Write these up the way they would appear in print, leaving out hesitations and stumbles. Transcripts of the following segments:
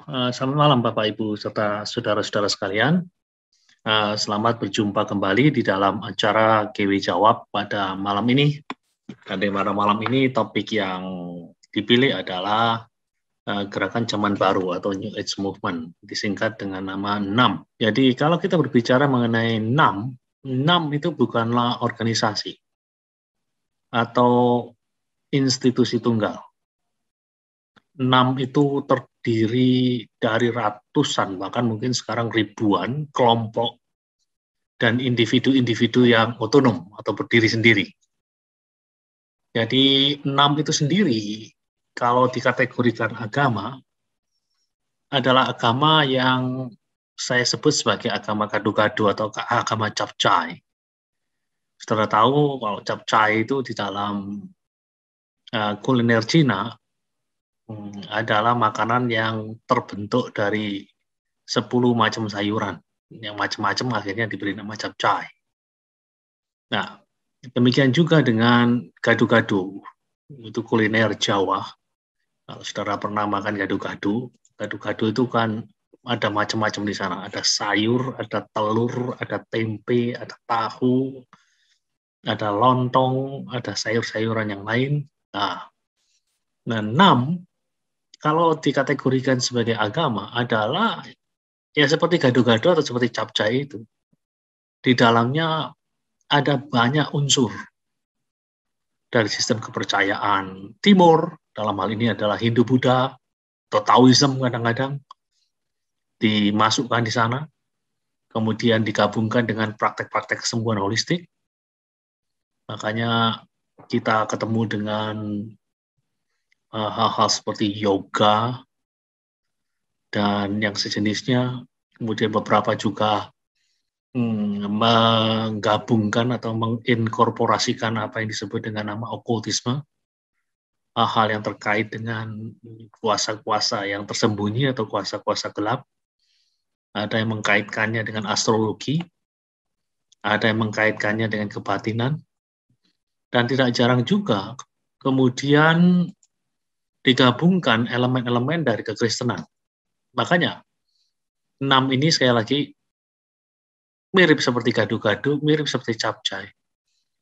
Selamat malam Bapak Ibu serta saudara-saudara sekalian. Selamat berjumpa kembali di dalam acara GW Jawab pada malam ini. Dan pada malam ini topik yang dipilih adalah gerakan zaman baru atau New Age Movement, disingkat dengan nama NAM. Jadi kalau kita berbicara mengenai NAM, NAM itu bukanlah organisasi atau institusi tunggal. NAM itu terdiri dari ratusan, bahkan mungkin sekarang ribuan kelompok dan individu-individu yang otonom atau berdiri sendiri. Jadi NAM itu sendiri, kalau dikategorikan agama, adalah agama yang saya sebut sebagai agama gado-gado atau agama capcay. Saudara tahu kalau capcay itu di dalam kuliner Cina, adalah makanan yang terbentuk dari 10 macam sayuran. Yang macam-macam akhirnya diberi nama capcay. Nah, demikian juga dengan gado-gado. Itu kuliner Jawa. Kalau saudara pernah makan gado-gado, gado-gado itu kan ada macam-macam di sana. Ada sayur, ada telur, ada tempe, ada tahu, ada lontong, ada sayur-sayuran yang lain. Nah, NAM kalau dikategorikan sebagai agama adalah ya seperti gado-gado atau seperti capcay itu. Di dalamnya ada banyak unsur dari sistem kepercayaan Timur, dalam hal ini adalah Hindu-Buddha, atau Taoism kadang-kadang, dimasukkan di sana, kemudian digabungkan dengan praktek-praktek kesembuhan holistik. Makanya kita ketemu dengan hal-hal seperti yoga, dan yang sejenisnya, kemudian beberapa juga menggabungkan atau menginkorporasikan apa yang disebut dengan nama okultisme, hal yang terkait dengan kuasa-kuasa yang tersembunyi atau kuasa-kuasa gelap. Ada yang mengkaitkannya dengan astrologi, ada yang mengkaitkannya dengan kebatinan, dan tidak jarang juga kemudian digabungkan elemen-elemen dari kekristenan. Makanya, NAM ini sekali lagi mirip seperti gado-gado, mirip seperti capcay.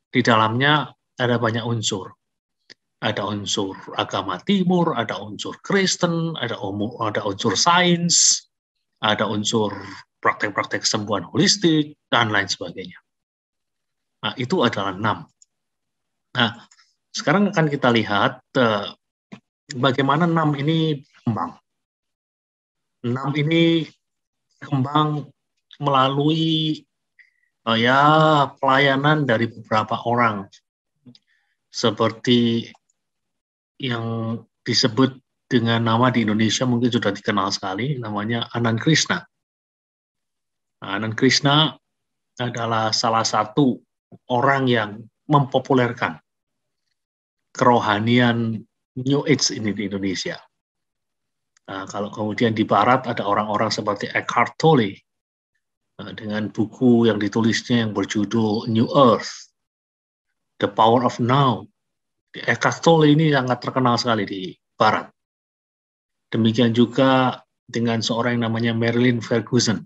Di dalamnya ada banyak unsur. Ada unsur agama Timur, ada unsur Kristen, ada unsur sains, ada unsur praktek-praktek kesembuhan holistik, dan lain sebagainya. Nah, itu adalah NAM. Nah, sekarang akan kita lihat bagaimana NAM ini berkembang. NAM ini berkembang melalui pelayanan dari beberapa orang, seperti yang disebut dengan nama di Indonesia mungkin sudah dikenal sekali, namanya Anand Krishna. Anand Krishna adalah salah satu orang yang mempopulerkan kerohanian New Age ini di Indonesia. Nah, kalau kemudian di Barat ada orang-orang seperti Eckhart Tolle dengan buku yang ditulisnya yang berjudul New Earth, The Power of Now. Eckhart Tolle ini sangat terkenal sekali di Barat. Demikian juga dengan seorang yang namanya Marilyn Ferguson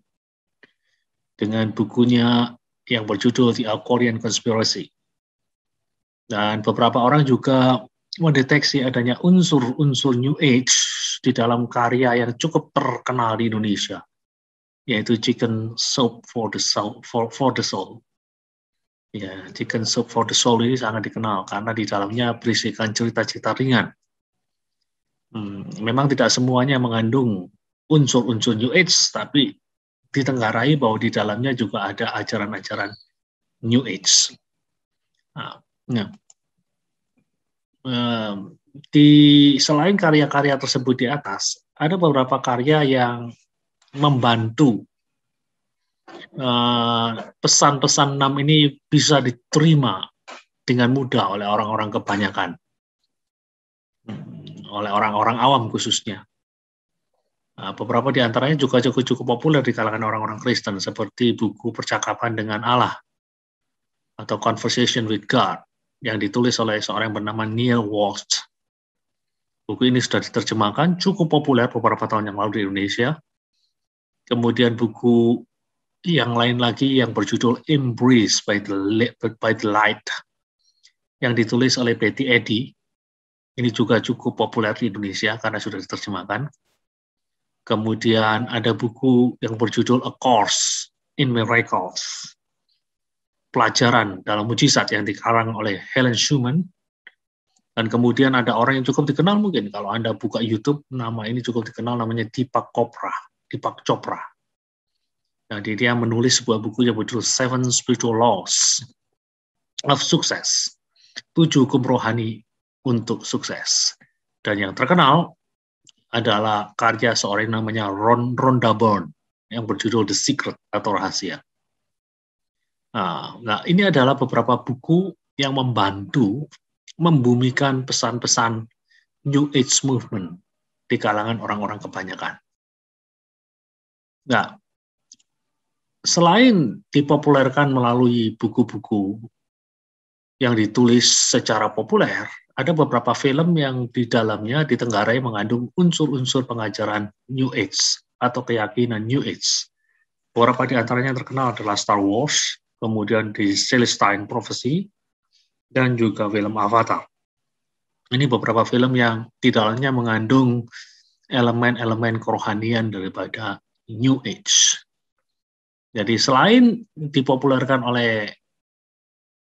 dengan bukunya yang berjudul The Algorian Conspiracy. Dan beberapa orang juga mendeteksi adanya unsur-unsur New Age di dalam karya yang cukup terkenal di Indonesia, yaitu Chicken Soup for the Soul. Ya, Chicken Soup for the Soul ini sangat dikenal karena di dalamnya berisikan cerita-cerita ringan. Memang tidak semuanya mengandung unsur-unsur New Age, tapi ditenggarai bahwa di dalamnya juga ada ajaran-ajaran New Age. Selain karya-karya tersebut di atas, ada beberapa karya yang membantu pesan-pesan NAM ini bisa diterima dengan mudah oleh orang-orang kebanyakan, oleh orang-orang awam khususnya. Beberapa di antaranya juga cukup populer di kalangan orang-orang Kristen, seperti buku Percakapan dengan Allah atau Conversation with God yang ditulis oleh seorang yang bernama Neil Walsh. Buku ini sudah diterjemahkan, cukup populer beberapa tahun yang lalu di Indonesia. Kemudian buku yang lain lagi yang berjudul Embrace by the Light, yang ditulis oleh Betty Eddy. Ini juga cukup populer di Indonesia karena sudah diterjemahkan. Kemudian ada buku yang berjudul A Course in Miracles, pelajaran dalam mujizat, yang dikarang oleh Helen Schuman. Dan kemudian ada orang yang cukup dikenal, mungkin kalau Anda buka YouTube, nama ini cukup dikenal, namanya Deepak Chopra. Nah, dia menulis sebuah buku yang berjudul Seven Spiritual Laws of Success, 7 hukum rohani untuk sukses. Dan yang terkenal adalah karya seorang namanya Rhonda Byrne yang berjudul The Secret atau Rahasia. Nah, ini adalah beberapa buku yang membantu membumikan pesan-pesan New Age Movement di kalangan orang-orang kebanyakan. Nah, selain dipopulerkan melalui buku-buku yang ditulis secara populer, ada beberapa film yang di dalamnya ditenggarai mengandung unsur-unsur pengajaran New Age atau keyakinan New Age. Beberapa di antaranya terkenal adalah Star Wars, kemudian di Celestine Prophecy, dan juga film Avatar. Ini beberapa film yang di dalamnya mengandung elemen-elemen kerohanian daripada New Age. Jadi selain dipopulerkan oleh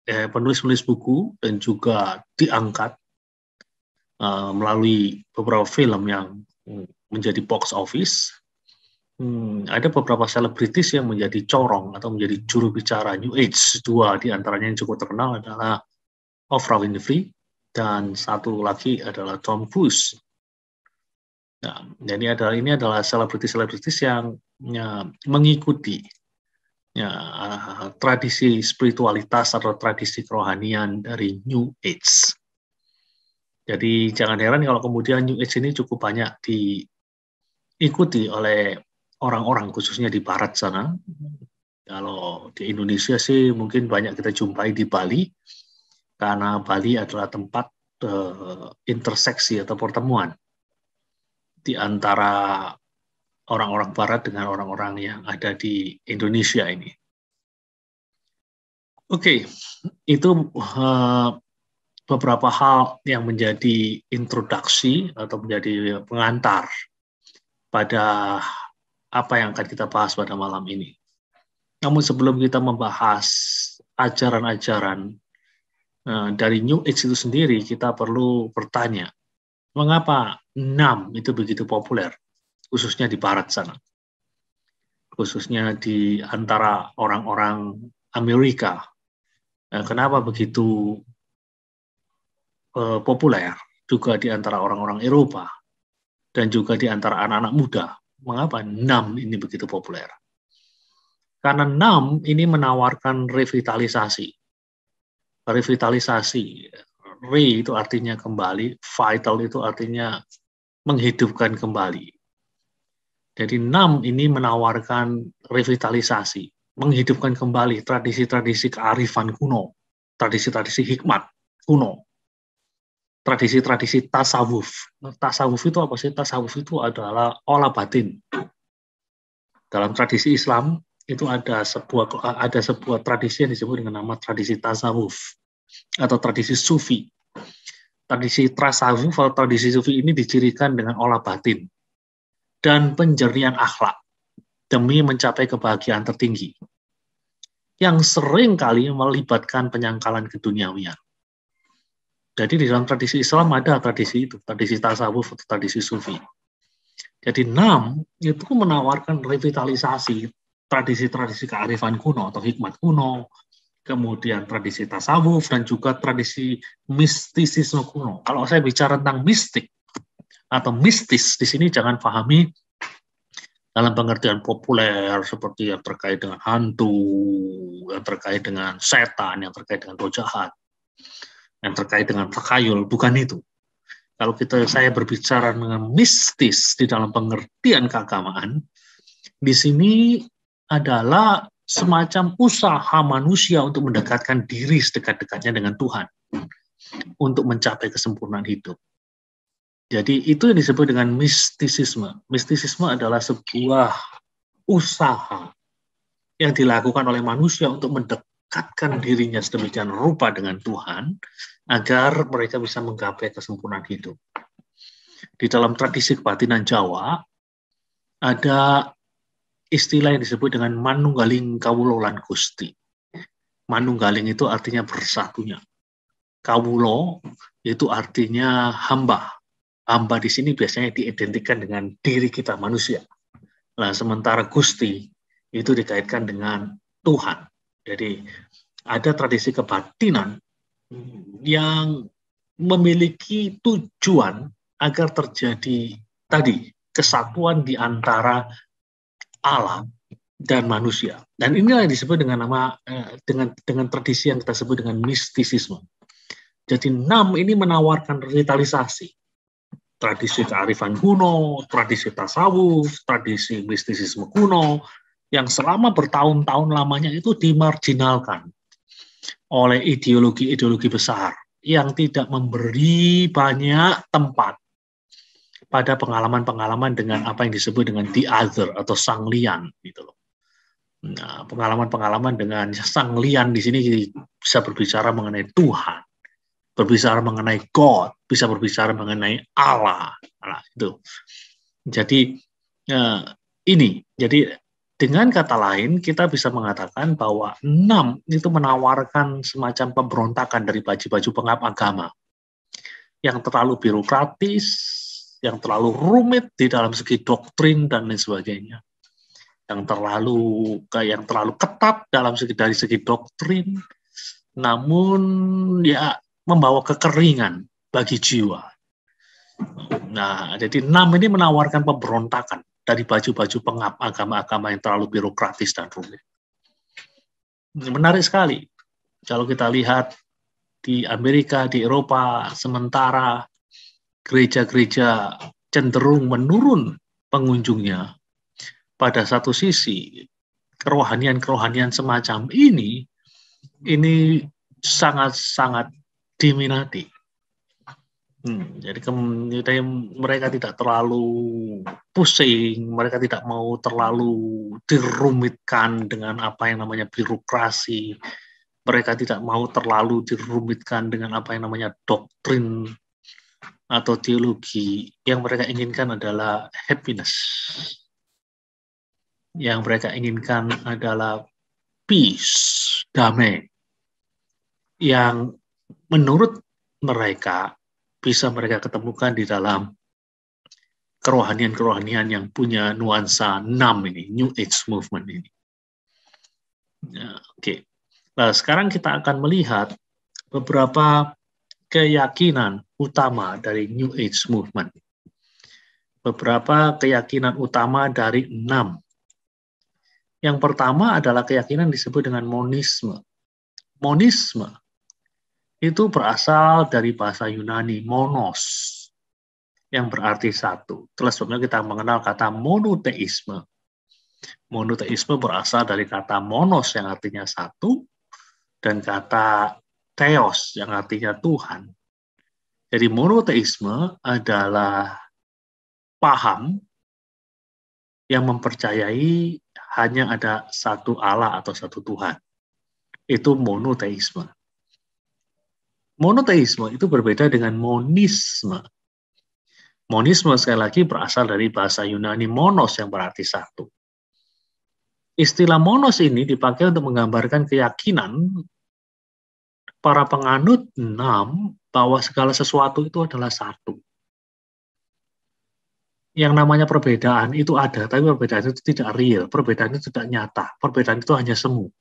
penulis-penulis buku dan juga diangkat melalui beberapa film yang menjadi box office, ada beberapa selebritis yang menjadi corong atau menjadi juru bicara New Age. 2 di antaranya yang cukup terkenal adalah Oprah Winfrey dan satu lagi adalah Tom Cruise. Nah, jadi ini adalah selebritis-selebritis yang mengikuti tradisi spiritualitas atau tradisi kerohanian dari New Age. Jadi jangan heran kalau kemudian New Age ini cukup banyak diikuti oleh orang-orang, khususnya di barat sana. Kalau di Indonesia sih mungkin banyak kita jumpai di Bali, karena Bali adalah tempat interseksi atau pertemuan di antara orang-orang barat dengan orang-orang yang ada di Indonesia ini. Oke, itu beberapa hal yang menjadi introduksi atau menjadi pengantar pada apa yang akan kita bahas pada malam ini. Namun sebelum kita membahas ajaran-ajaran dari New Age itu sendiri, kita perlu bertanya, mengapa NAM itu begitu populer, khususnya di barat sana, khususnya di antara orang-orang Amerika. Kenapa begitu populer juga di antara orang-orang Eropa dan juga di antara anak-anak muda? Mengapa NAM ini begitu populer? Karena NAM ini menawarkan revitalisasi. Re itu artinya kembali, vital itu artinya menghidupkan kembali. Jadi NAM ini menawarkan revitalisasi, menghidupkan kembali tradisi-tradisi kearifan kuno, tradisi-tradisi hikmat kuno, tradisi-tradisi tasawuf. Tasawuf itu apa sih? Tasawuf itu adalah olah batin. Dalam tradisi Islam itu ada sebuah tradisi yang disebut dengan nama tradisi tasawuf atau tradisi sufi. Tradisi tasawuf atau tradisi sufi ini dicirikan dengan olah batin dan penjernihan akhlak demi mencapai kebahagiaan tertinggi, yang sering kali melibatkan penyangkalan keduniawian. Jadi di dalam tradisi Islam ada tradisi itu, tradisi tasawuf atau tradisi sufi. Jadi NAM itu menawarkan revitalisasi tradisi-tradisi kearifan kuno atau hikmat kuno, kemudian tradisi tasawuf, dan juga tradisi mistisisme kuno. Kalau saya bicara tentang mistik atau mistis, di sini jangan pahami dalam pengertian populer seperti yang terkait dengan hantu, yang terkait dengan setan, yang terkait dengan roh jahat, yang terkait dengan takhayul, bukan itu. Kalau saya berbicara dengan mistis di dalam pengertian keagamaan, di sini adalah semacam usaha manusia untuk mendekatkan diri sedekat-dekatnya dengan Tuhan, untuk mencapai kesempurnaan hidup. Jadi itu yang disebut dengan mistisisme. Mistisisme adalah sebuah usaha yang dilakukan oleh manusia untuk mendekatkan dirinya sedemikian rupa dengan Tuhan agar mereka bisa menggapai kesempurnaan hidup. Di dalam tradisi kebatinan Jawa ada istilah yang disebut dengan manunggaling kawulo lan Gusti. Manunggaling itu artinya bersatunya. Kawulo itu artinya hamba. Hamba di sini biasanya diidentikan dengan diri kita manusia. Nah, sementara Gusti itu dikaitkan dengan Tuhan. Jadi ada tradisi kebatinan yang memiliki tujuan agar terjadi tadi kesatuan di antara Allah dan manusia. Dan inilah yang disebut dengan nama dengan tradisi yang kita sebut dengan mistisisme. Jadi NAM ini menawarkan revitalisasi tradisi kearifan kuno, tradisi tasawuf, tradisi mistisisme kuno yang selama bertahun-tahun lamanya itu dimarginalkan oleh ideologi-ideologi besar yang tidak memberi banyak tempat pada pengalaman-pengalaman dengan apa yang disebut dengan the other atau sang lian gitu loh. Nah, pengalaman-pengalaman dengan sang lian di sini bisa berbicara mengenai Tuhan, berbicara mengenai God, bisa berbicara mengenai Allah. Nah, itu. Jadi jadi dengan kata lain kita bisa mengatakan bahwa 6 itu menawarkan semacam pemberontakan dari baju-baju pengap agama yang terlalu birokratis, yang terlalu rumit di dalam segi doktrin dan lain sebagainya, yang terlalu ketat dari segi doktrin, namun ya membawa kekeringan bagi jiwa. Nah, jadi 6 ini menawarkan pemberontakan dari baju-baju pengap agama-agama yang terlalu birokratis dan rumit. Menarik sekali. Kalau kita lihat di Amerika, di Eropa, sementara gereja-gereja cenderung menurun pengunjungnya, pada satu sisi kerohanian-kerohanian semacam ini sangat-sangat diminati. Jadi mereka tidak terlalu pusing, mereka tidak mau terlalu dirumitkan dengan apa yang namanya birokrasi, mereka tidak mau terlalu dirumitkan dengan apa yang namanya doktrin atau teologi. Yang mereka inginkan adalah happiness. Yang mereka inginkan adalah peace, damai. Yang menurut mereka bisa mereka ketemukan di dalam kerohanian-kerohanian yang punya nuansa NAM ini, New Age Movement ini. Ya, oke. Nah, sekarang kita akan melihat beberapa keyakinan utama dari New Age Movement. Beberapa keyakinan utama dari NAM. Yang pertama adalah keyakinan disebut dengan monisme. Monisme itu berasal dari bahasa Yunani, monos, yang berarti satu. Itulah sebabnya kita mengenal kata monoteisme. Monoteisme berasal dari kata monos yang artinya satu, dan kata theos yang artinya Tuhan. Jadi monoteisme adalah paham yang mempercayai hanya ada satu Allah atau satu Tuhan. Itu monoteisme. Monoteisme itu berbeda dengan monisme. Monisme sekali lagi berasal dari bahasa Yunani monos yang berarti satu. Istilah monos ini dipakai untuk menggambarkan keyakinan para penganut NAM bahwa segala sesuatu itu adalah satu. Yang namanya perbedaan itu ada, tapi perbedaan itu tidak real, perbedaan itu tidak nyata, perbedaan itu hanya semu.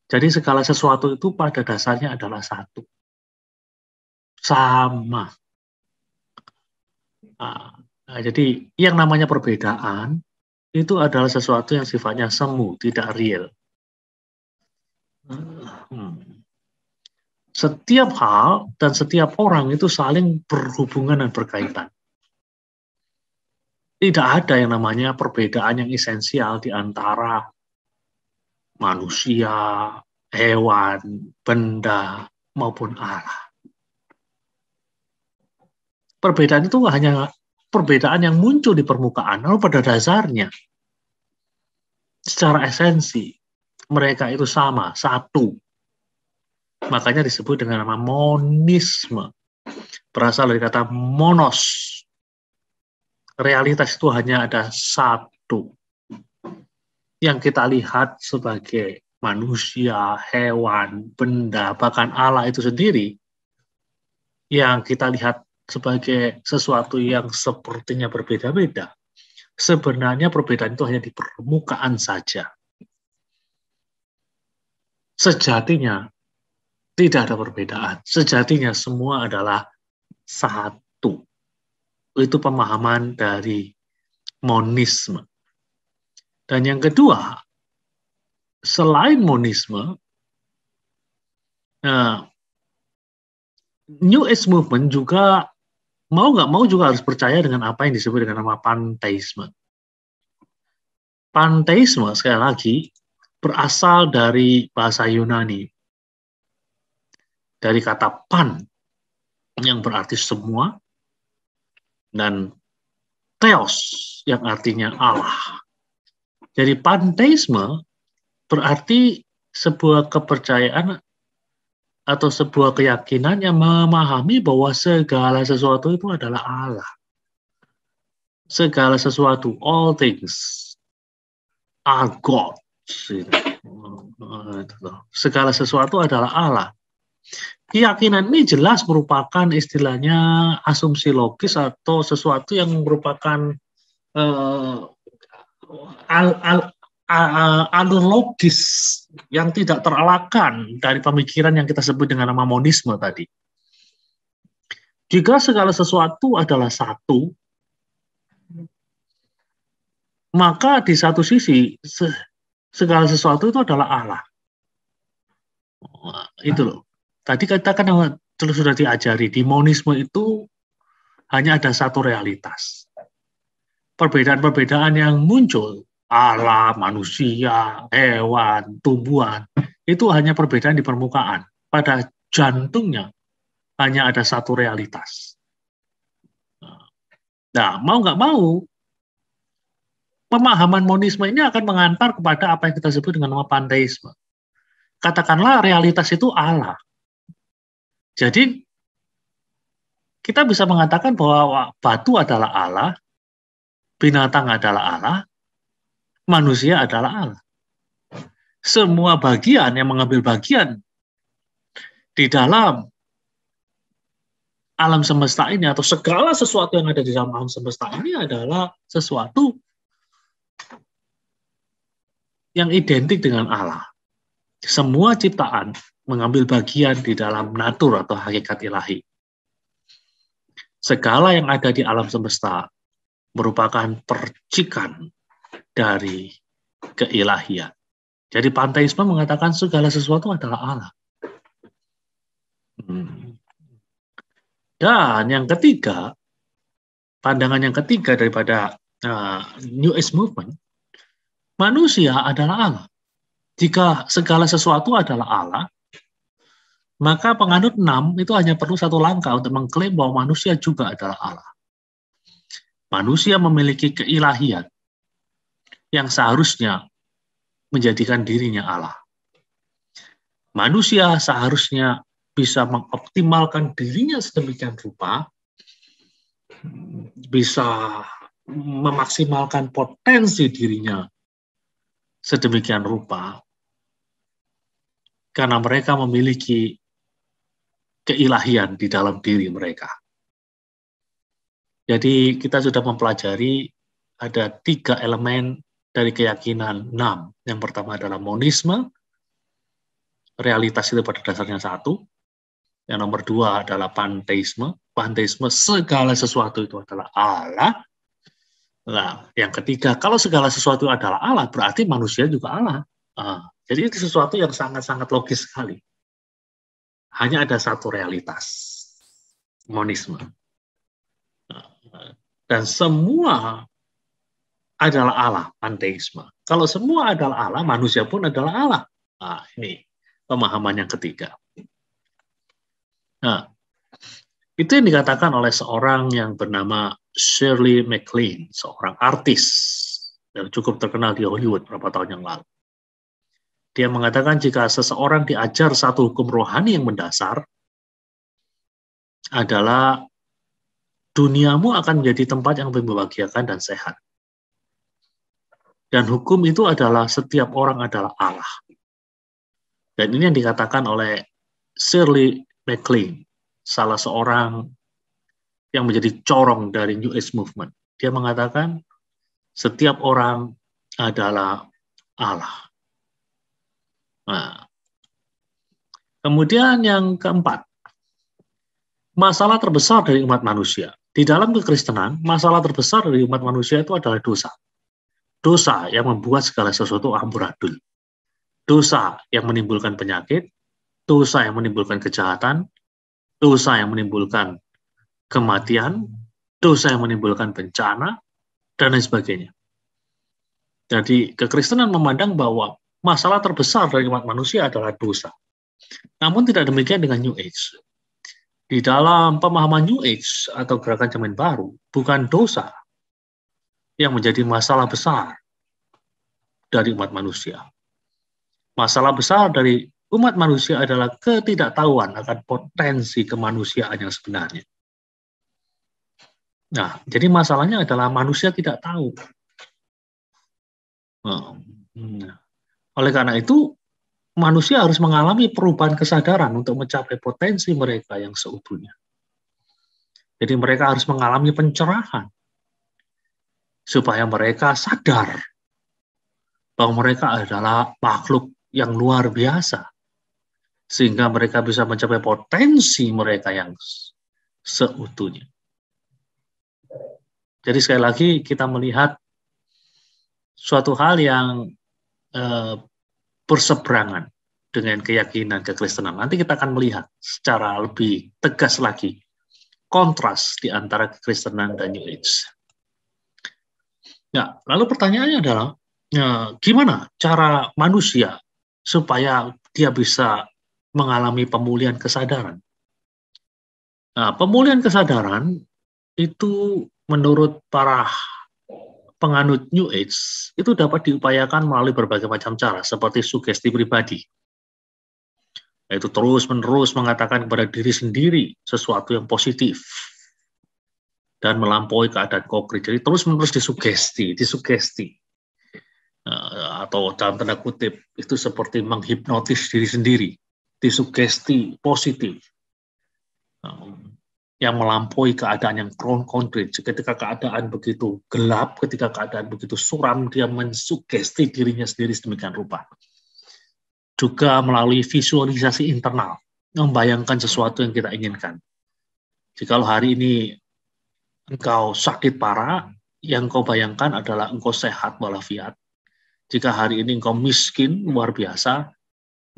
Jadi segala sesuatu itu pada dasarnya adalah satu. Sama. Nah, jadi yang namanya perbedaan itu adalah sesuatu yang sifatnya semu, tidak real. Setiap hal dan setiap orang itu saling berhubungan dan berkaitan. Tidak ada yang namanya perbedaan yang esensial di antara manusia, hewan, benda, maupun Allah. Perbedaan itu hanya perbedaan yang muncul di permukaan, lalu pada dasarnya, secara esensi, mereka itu sama, satu. Makanya disebut dengan nama monisme. Berasal dari kata monos. Realitas itu hanya ada satu. Yang kita lihat sebagai manusia, hewan, benda, bahkan Allah itu sendiri, yang kita lihat sebagai sesuatu yang sepertinya berbeda-beda, sebenarnya perbedaan itu hanya di permukaan saja. Sejatinya tidak ada perbedaan. Sejatinya semua adalah satu. Itu pemahaman dari monisme. Dan yang kedua, selain monisme, New Age Movement juga mau nggak mau juga harus percaya dengan apa yang disebut dengan nama panteisme. Panteisme, sekali lagi, berasal dari bahasa Yunani. Dari kata pan, yang berarti semua, dan theos, yang artinya Allah. Jadi panteisme berarti sebuah kepercayaan atau sebuah keyakinan yang memahami bahwa segala sesuatu itu adalah Allah. Segala sesuatu, all things are God. Segala sesuatu adalah Allah. Keyakinan ini jelas merupakan istilahnya asumsi logis atau sesuatu yang merupakan alur logis yang tidak terelakkan dari pemikiran yang kita sebut dengan nama monisme tadi. Jika segala sesuatu adalah satu, maka di satu sisi segala sesuatu itu adalah Allah. Itu loh. Tadi kita kan sudah diajari di monisme itu hanya ada satu realitas. Perbedaan-perbedaan yang muncul, Allah, manusia, hewan, tumbuhan, itu hanya perbedaan di permukaan. Pada jantungnya hanya ada satu realitas. Nah, mau nggak mau, pemahaman monisme ini akan mengantar kepada apa yang kita sebut dengan nama panteisme. Katakanlah realitas itu Allah. Jadi, kita bisa mengatakan bahwa batu adalah Allah, binatang adalah Allah, manusia adalah Allah. Semua bagian yang mengambil bagian di dalam alam semesta ini, atau segala sesuatu yang ada di dalam alam semesta ini adalah sesuatu yang identik dengan Allah. Semua ciptaan mengambil bagian di dalam natur atau hakikat ilahi. Segala yang ada di alam semesta merupakan percikan dari keilahian. Jadi panteisme mengatakan segala sesuatu adalah Allah. Dan yang ketiga, pandangan yang ketiga daripada New Age Movement, manusia adalah Allah. Jika segala sesuatu adalah Allah, maka penganut 6 itu hanya perlu satu langkah untuk mengklaim bahwa manusia juga adalah Allah. Manusia memiliki keilahian yang seharusnya menjadikan dirinya Allah. Manusia seharusnya bisa mengoptimalkan dirinya sedemikian rupa, bisa memaksimalkan potensi dirinya sedemikian rupa, karena mereka memiliki keilahian di dalam diri mereka. Jadi kita sudah mempelajari ada 3 elemen dari keyakinan 6. Yang pertama adalah monisme, realitas itu pada dasarnya satu. Yang nomor 2 adalah panteisme. Panteisme, segala sesuatu itu adalah Allah. Nah, yang ketiga, kalau segala sesuatu adalah Allah, berarti manusia juga Allah. Jadi itu sesuatu yang sangat-sangat logis sekali. Hanya ada satu realitas, monisme. Dan semua adalah Allah, panteisme. Kalau semua adalah Allah, manusia pun adalah Allah. Ini pemahaman yang ketiga. Nah, Itu yang dikatakan oleh seorang yang bernama Shirley MacLaine, seorang artis yang cukup terkenal di Hollywood beberapa tahun yang lalu. Dia mengatakan jika seseorang diajar satu hukum rohani yang mendasar, adalah duniamu akan menjadi tempat yang lebih membahagiakan dan sehat. Dan hukum itu adalah setiap orang adalah Allah. Dan ini yang dikatakan oleh Shirley MacLaine, salah seorang yang menjadi corong dari New Age Movement. Dia mengatakan setiap orang adalah Allah. Nah, kemudian yang keempat, masalah terbesar dari umat manusia. Di dalam kekristenan, masalah terbesar dari umat manusia itu adalah dosa. Dosa yang membuat segala sesuatu amburadul. Dosa yang menimbulkan penyakit, dosa yang menimbulkan kejahatan, dosa yang menimbulkan kematian, dosa yang menimbulkan bencana, dan lain sebagainya. Jadi kekristenan memandang bahwa masalah terbesar dari umat manusia adalah dosa. Namun tidak demikian dengan New Age. Di dalam pemahaman New Age atau gerakan zaman baru, bukan dosa yang menjadi masalah besar dari umat manusia. Masalah besar dari umat manusia adalah ketidaktahuan akan potensi kemanusiaan yang sebenarnya. Nah, jadi masalahnya adalah manusia tidak tahu. Oleh karena itu, manusia harus mengalami perubahan kesadaran untuk mencapai potensi mereka yang seutuhnya. Jadi mereka harus mengalami pencerahan supaya mereka sadar bahwa mereka adalah makhluk yang luar biasa, sehingga mereka bisa mencapai potensi mereka yang seutuhnya. Jadi sekali lagi kita melihat suatu hal yang berseberangan dengan keyakinan kekristenan. Nanti kita akan melihat secara lebih tegas lagi kontras di antara kekristenan dan New Age. Ya, lalu pertanyaannya adalah, gimana cara manusia supaya dia bisa mengalami pemulihan kesadaran? Nah, pemulihan kesadaran itu menurut para penganut New Age itu dapat diupayakan melalui berbagai macam cara, seperti sugesti pribadi. Yaitu terus-menerus mengatakan kepada diri sendiri sesuatu yang positif dan melampaui keadaan konkret. Jadi terus-menerus disugesti. Atau dalam tanda kutip, itu seperti menghipnotis diri sendiri, disugesti positif. Yang melampaui keadaan yang konkret. Ketika keadaan begitu gelap, ketika keadaan begitu suram, dia mensugesti dirinya sendiri sedemikian rupa. Juga melalui visualisasi internal, membayangkan sesuatu yang kita inginkan. Jikalau hari ini engkau sakit parah, yang kau bayangkan adalah engkau sehat walafiat. Jika hari ini engkau miskin luar biasa,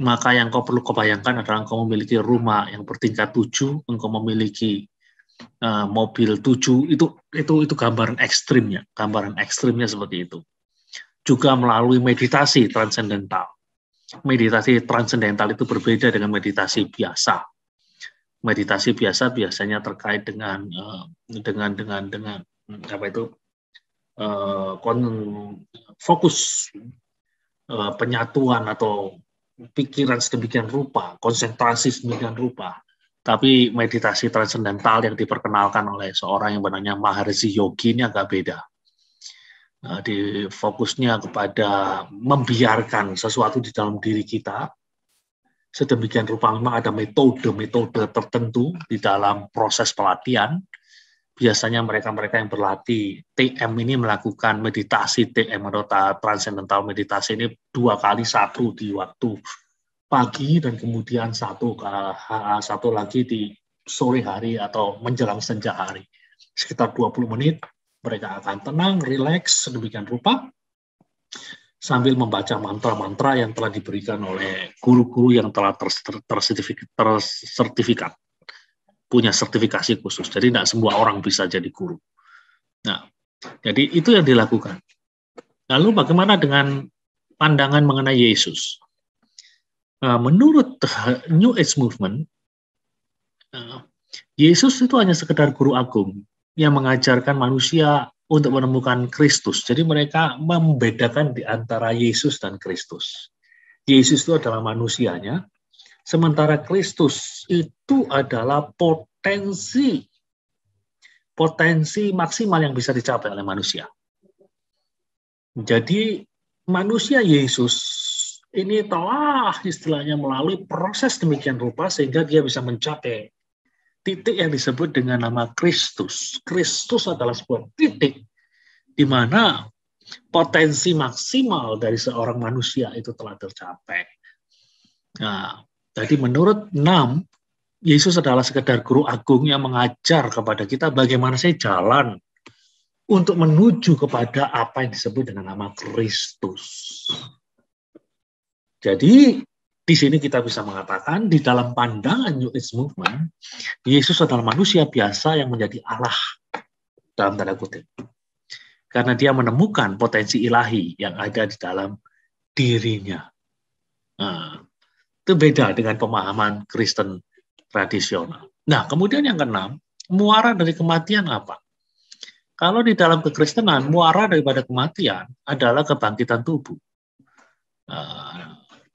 maka yang kau perlu kau bayangkan adalah engkau memiliki rumah yang bertingkat 7, engkau memiliki mobil 7, itu gambaran ekstrimnya seperti itu. Juga melalui meditasi transendental. Meditasi transendental itu berbeda dengan meditasi biasa. Meditasi biasa biasanya terkait dengan fokus penyatuan atau pikiran sedemikian rupa, konsentrasi sedemikian rupa. Tapi meditasi transendental yang diperkenalkan oleh seorang yang bernama Maharishi Yogi ini agak beda. Di fokusnya kepada membiarkan sesuatu di dalam diri kita sedemikian rupa. Memang ada metode tertentu di dalam proses pelatihan. Biasanya mereka yang berlatih TM ini melakukan meditasi TM atau transcendental meditasi ini 2 kali, satu di waktu pagi dan kemudian satu lagi di sore hari atau menjelang senja hari. Sekitar 20 menit mereka akan tenang, rileks sedemikian rupa sambil membaca mantra-mantra yang telah diberikan oleh guru-guru yang telah tersertifikat, punya sertifikasi khusus. Jadi tidak semua orang bisa jadi guru. Nah, jadi itu yang dilakukan. Lalu bagaimana dengan pandangan mengenai Yesus? Menurut New Age Movement, Yesus itu hanya sekedar guru agung yang mengajarkan manusia untuk menemukan Kristus. Jadi mereka membedakan di antara Yesus dan Kristus. Yesus itu adalah manusianya, sementara Kristus itu adalah potensi maksimal yang bisa dicapai oleh manusia. Jadi manusia Yesus ini telah istilahnya melalui proses demikian rupa sehingga dia bisa mencapai titik yang disebut dengan nama Kristus. Kristus adalah sebuah titik di mana potensi maksimal dari seorang manusia itu telah tercapai. Nah, jadi menurut 6, Yesus adalah sekedar guru agung yang mengajar kepada kita bagaimana saya jalan untuk menuju kepada apa yang disebut dengan nama Kristus. Jadi di sini kita bisa mengatakan di dalam pandangan New Age Movement, Yesus adalah manusia biasa yang menjadi Allah dalam tanda kutip. Karena dia menemukan potensi ilahi yang ada di dalam dirinya. Nah, itu beda dengan pemahaman Kristen tradisional. Nah, kemudian yang keenam, muara dari kematian apa? Kalau di dalam kekristenan, muara daripada kematian adalah kebangkitan tubuh.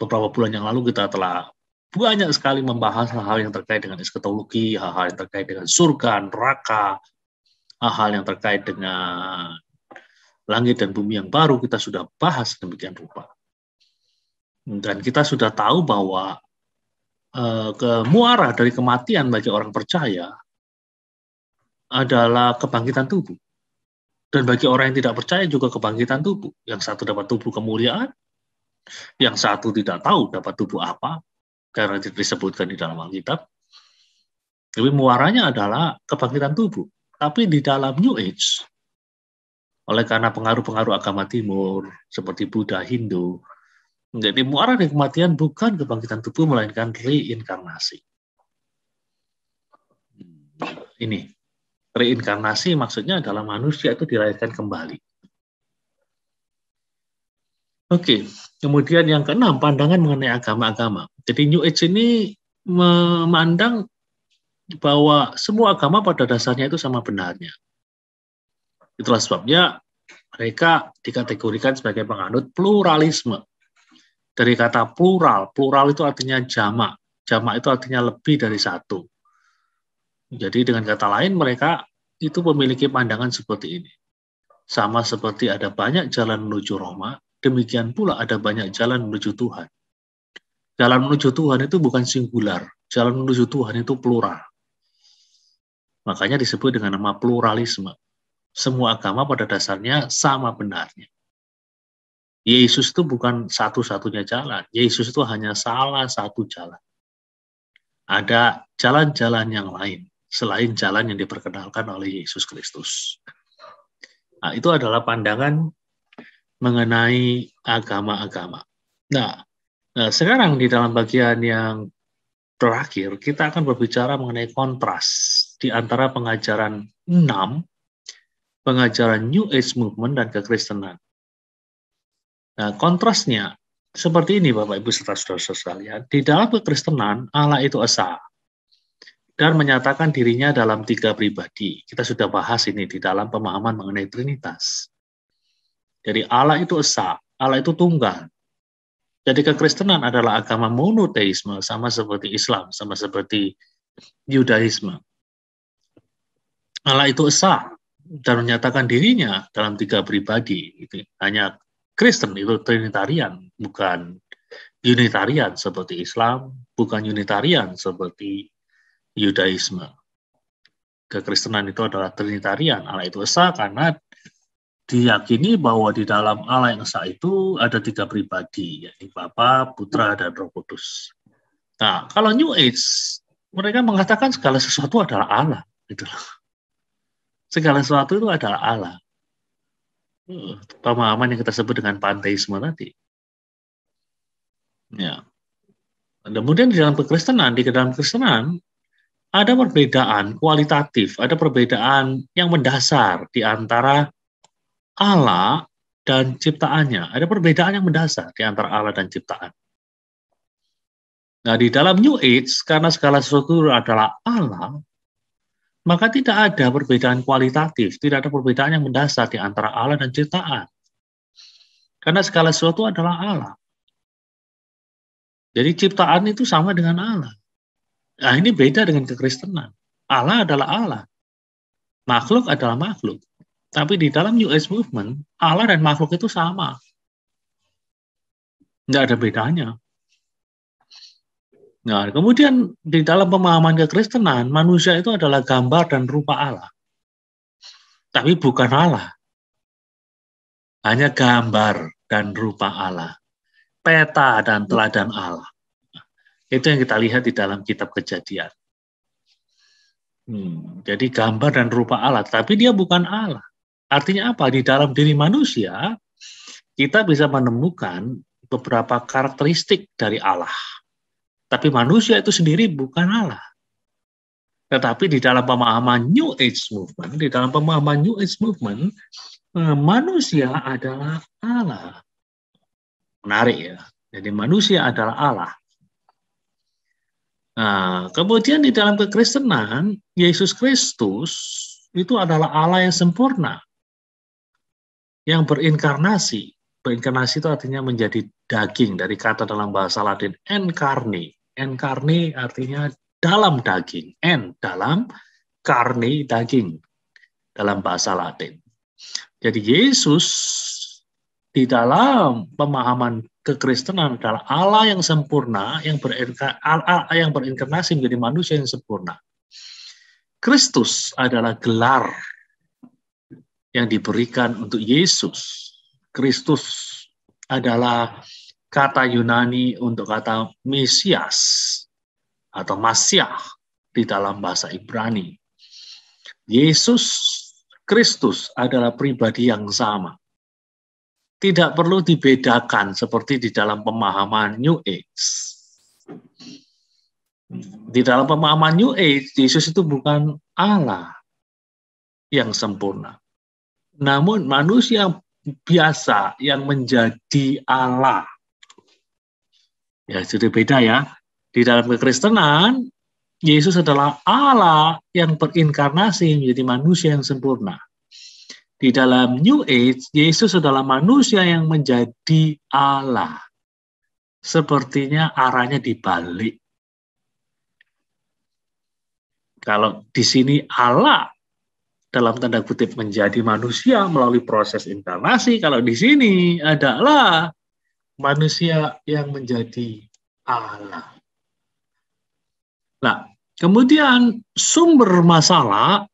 Beberapa bulan yang lalu kita telah banyak sekali membahas hal-hal yang terkait dengan eskatologi, hal-hal yang terkait dengan surga, neraka, hal-hal yang terkait dengan langit dan bumi yang baru, kita sudah bahas demikian rupa. Dan kita sudah tahu bahwa muara dari kematian bagi orang percaya adalah kebangkitan tubuh. Dan bagi orang yang tidak percaya juga kebangkitan tubuh. Yang satu dapat tubuh kemuliaan, yang satu tidak tahu dapat tubuh apa, karena tidak disebutkan di dalam Alkitab. Tapi muaranya adalah kebangkitan tubuh. Tapi di dalam New Age, oleh karena pengaruh-pengaruh agama timur, seperti Buddha, Hindu, jadi muara dari kematian bukan kebangkitan tubuh, melainkan reinkarnasi. Ini, reinkarnasi maksudnya adalah manusia itu dilahirkan kembali. Oke, kemudian yang keenam, pandangan mengenai agama-agama. Jadi New Age ini memandang bahwa semua agama pada dasarnya itu sama benarnya. Itulah sebabnya mereka dikategorikan sebagai penganut pluralisme. Dari kata plural, plural itu artinya jamak. Jamak itu artinya lebih dari satu. Jadi dengan kata lain mereka itu memiliki pandangan seperti ini. Sama seperti ada banyak jalan menuju Roma, demikian pula ada banyak jalan menuju Tuhan. Jalan menuju Tuhan itu bukan singular, jalan menuju Tuhan itu plural. Makanya disebut dengan nama pluralisme. Semua agama pada dasarnya sama benarnya. Yesus itu bukan satu-satunya jalan. Yesus itu hanya salah satu jalan. Ada jalan-jalan yang lain selain jalan yang diperkenalkan oleh Yesus Kristus. Nah, itu adalah pandangan mengenai agama-agama. Nah, sekarang di dalam bagian yang terakhir, kita akan berbicara mengenai kontras di antara pengajaran 6, pengajaran New Age Movement dan kekristenan. Nah, kontrasnya seperti ini Bapak Ibu serta saudara sekalian. Di dalam kekristenan, Allah itu esa dan menyatakan dirinya dalam 3 pribadi. Kita sudah bahas ini di dalam pemahaman mengenai Trinitas. Jadi Allah itu esa, Allah itu tunggal. Jadi kekristenan adalah agama monoteisme, sama seperti Islam, sama seperti Yudaisme. Allah itu esa dan menyatakan dirinya dalam 3 pribadi. Gitu. Hanya Kristen itu Trinitarian, bukan Unitarian seperti Islam, bukan Unitarian seperti Yudaisme. Kekristenan itu adalah Trinitarian, Allah itu esa karena diyakini bahwa di dalam Allah yang esa itu ada 3 pribadi, yaitu Bapa, Putra, dan Roh Kudus. Nah, kalau New Age, mereka mengatakan segala sesuatu adalah Allah. Gitu. Segala sesuatu itu adalah Allah. Pemahaman yang kita sebut dengan panteisme tadi. Ya. Kemudian di dalam kekristenan, ada perbedaan kualitatif, ada perbedaan yang mendasar di antara Allah dan ciptaannya. Ada perbedaan yang mendasar di antara Allah dan ciptaan. Nah, di dalam New Age, karena segala sesuatu adalah Allah, maka tidak ada perbedaan kualitatif, tidak ada perbedaan yang mendasar di antara Allah dan ciptaan. Karena segala sesuatu adalah Allah. Jadi ciptaan itu sama dengan Allah. Nah, ini beda dengan kekristenan. Allah adalah Allah. Makhluk adalah makhluk. Tapi di dalam New Age Movement, Allah dan makhluk itu sama. Nggak ada bedanya. Nah, kemudian di dalam pemahaman kekristenan, manusia itu adalah gambar dan rupa Allah. Tapi bukan Allah. Hanya gambar dan rupa Allah. Peta dan teladan Allah. Itu yang kita lihat di dalam kitab Kejadian. Jadi gambar dan rupa Allah, tapi dia bukan Allah. Artinya apa? Di dalam diri manusia, kita bisa menemukan beberapa karakteristik dari Allah. Tapi manusia itu sendiri bukan Allah. Tetapi di dalam pemahaman New Age Movement, manusia adalah Allah. Menarik ya. Jadi manusia adalah Allah. Nah, kemudian di dalam kekristenan, Yesus Kristus itu adalah Allah yang sempurna, yang berinkarnasi. Berinkarnasi itu artinya menjadi daging, dari kata dalam bahasa Latin encarne. Encarne artinya dalam daging, dalam karne daging dalam bahasa Latin. Jadi Yesus di dalam pemahaman kekristenan adalah Allah yang sempurna, yang berinkarnasi menjadi manusia yang sempurna. Kristus adalah gelar yang diberikan untuk Yesus. Kristus adalah kata Yunani untuk kata Mesias atau Masiah di dalam bahasa Ibrani. Yesus Kristus adalah pribadi yang sama. Tidak perlu dibedakan seperti di dalam pemahaman New Age. Di dalam pemahaman New Age, Yesus itu bukan Allah yang sempurna. Namun manusia biasa yang menjadi Allah. Ya, sudah beda ya. Di dalam kekristenan, Yesus adalah Allah yang berinkarnasi menjadi manusia yang sempurna. Di dalam New Age, Yesus adalah manusia yang menjadi Allah. Sepertinya arahnya dibalik. Kalau di sini Allah dalam tanda kutip menjadi manusia melalui proses inkarnasi, kalau di sini adalah manusia yang menjadi Allah. Nah, kemudian sumber masalah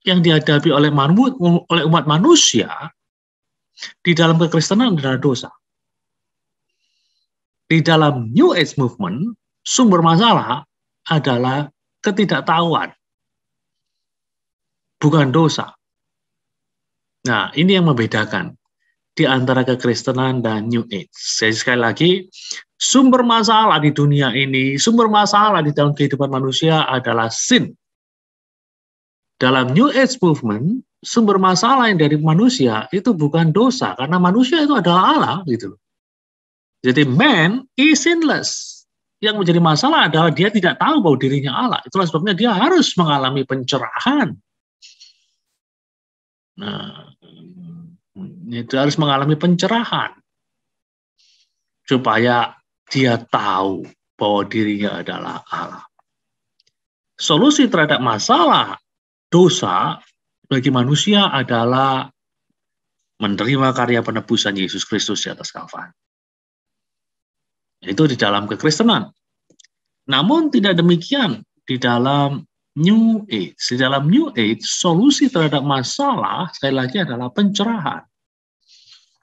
yang dihadapi oleh umat manusia di dalam kekristenan adalah dosa. Di dalam New Age Movement, sumber masalah adalah ketidaktahuan, bukan dosa. Nah, ini yang membedakan di antara kekristenan dan New Age. Jadi sekali lagi, sumber masalah di dunia ini, sumber masalah di dalam kehidupan manusia adalah sin. Dalam New Age Movement, sumber masalah yang dari manusia itu bukan dosa, karena manusia itu adalah Allah, gitu. Jadi man is sinless. Yang menjadi masalah adalah dia tidak tahu bahwa dirinya Allah. Itulah sebabnya dia harus mengalami pencerahan. Nah, itu harus mengalami pencerahan supaya dia tahu bahwa dirinya adalah Allah. Solusi terhadap masalah dosa bagi manusia adalah menerima karya penebusan Yesus Kristus di atas Kalvari. Itu di dalam kekristenan. Namun tidak demikian di dalam New Age. Di dalam New Age, solusi terhadap masalah sekali lagi adalah pencerahan.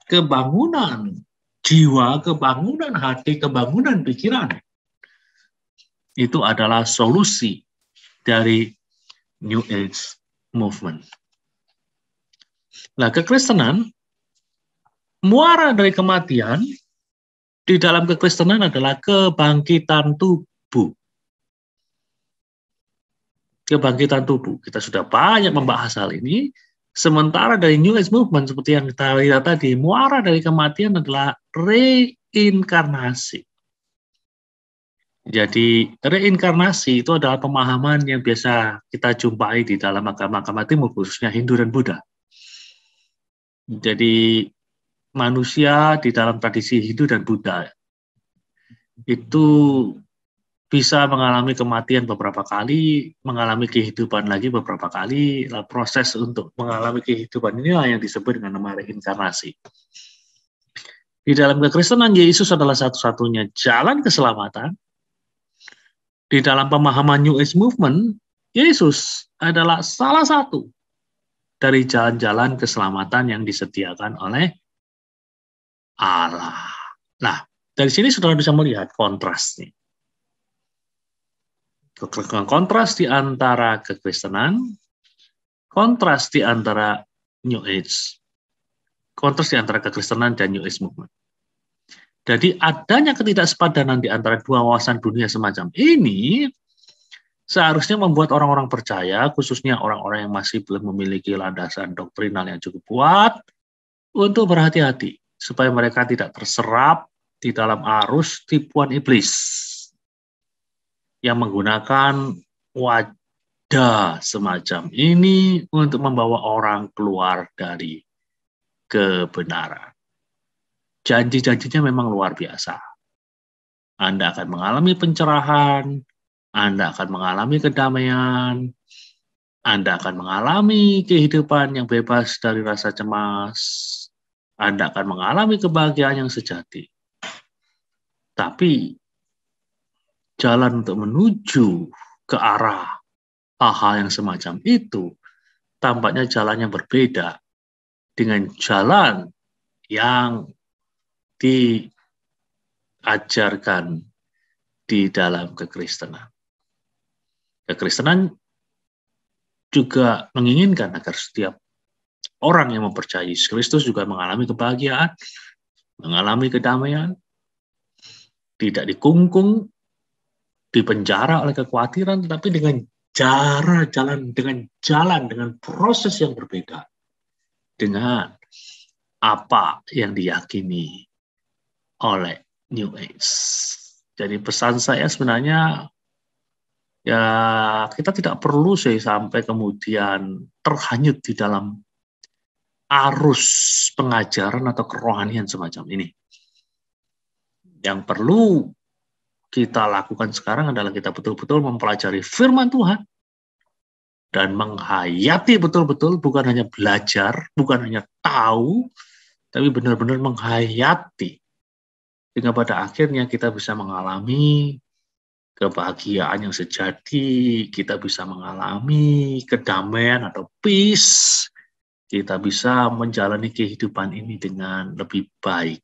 Kebangunan jiwa, kebangunan hati, kebangunan pikiran. Itu adalah solusi dari New Age Movement. Nah, kekristenan, muara dari kematian di dalam kekristenan adalah kebangkitan tubuh. Kebangkitan tubuh. Kita sudah banyak membahas hal ini. Sementara dari New Age Movement, seperti yang kita lihat tadi, muara dari kematian adalah reinkarnasi. Jadi reinkarnasi itu adalah pemahaman yang biasa kita jumpai di dalam agama-agama Timur, khususnya Hindu dan Buddha. Jadi manusia di dalam tradisi Hindu dan Buddha itu bisa mengalami kematian beberapa kali, mengalami kehidupan lagi beberapa kali. Proses untuk mengalami kehidupan inilah yang disebut dengan nama reinkarnasi. Di dalam kekristenan, Yesus adalah satu-satunya jalan keselamatan. Di dalam pemahaman New Age Movement, Yesus adalah salah satu dari jalan-jalan keselamatan yang disediakan oleh Allah. Nah, dari sini saudara bisa melihat kontrasnya. Kontras di antara kekristenan, kontras di antara New Age, kontras di antara kekristenan dan New Age Movement. Jadi adanya ketidaksepadanan di antara dua wawasan dunia semacam ini seharusnya membuat orang-orang percaya, khususnya orang-orang yang masih belum memiliki landasan doktrinal yang cukup kuat, untuk berhati-hati supaya mereka tidak terserap di dalam arus tipuan iblis yang menggunakan wadah semacam ini untuk membawa orang keluar dari kebenaran. Janji-janjinya memang luar biasa. Anda akan mengalami pencerahan, Anda akan mengalami kedamaian, Anda akan mengalami kehidupan yang bebas dari rasa cemas, Anda akan mengalami kebahagiaan yang sejati. Tapi jalan untuk menuju ke arah hal-hal yang semacam itu tampaknya jalan yang berbeda dengan jalan yang diajarkan di dalam kekristenan. Kekristenan juga menginginkan agar setiap orang yang mempercayai Yesus Kristus juga mengalami kebahagiaan, mengalami kedamaian, tidak dikungkung, dipenjara oleh kekhawatiran, tetapi dengan dengan proses yang berbeda dengan apa yang diyakini oleh New Age. Jadi pesan saya sebenarnya ya kita tidak perlu sampai kemudian terhanyut di dalam arus pengajaran atau kerohanian semacam ini. Yang perlu kita lakukan sekarang adalah kita betul-betul mempelajari firman Tuhan dan menghayati betul-betul, bukan hanya belajar, bukan hanya tahu, tapi benar-benar menghayati. Sehingga pada akhirnya kita bisa mengalami kebahagiaan yang sejati, kita bisa mengalami kedamaian atau peace, kita bisa menjalani kehidupan ini dengan lebih baik.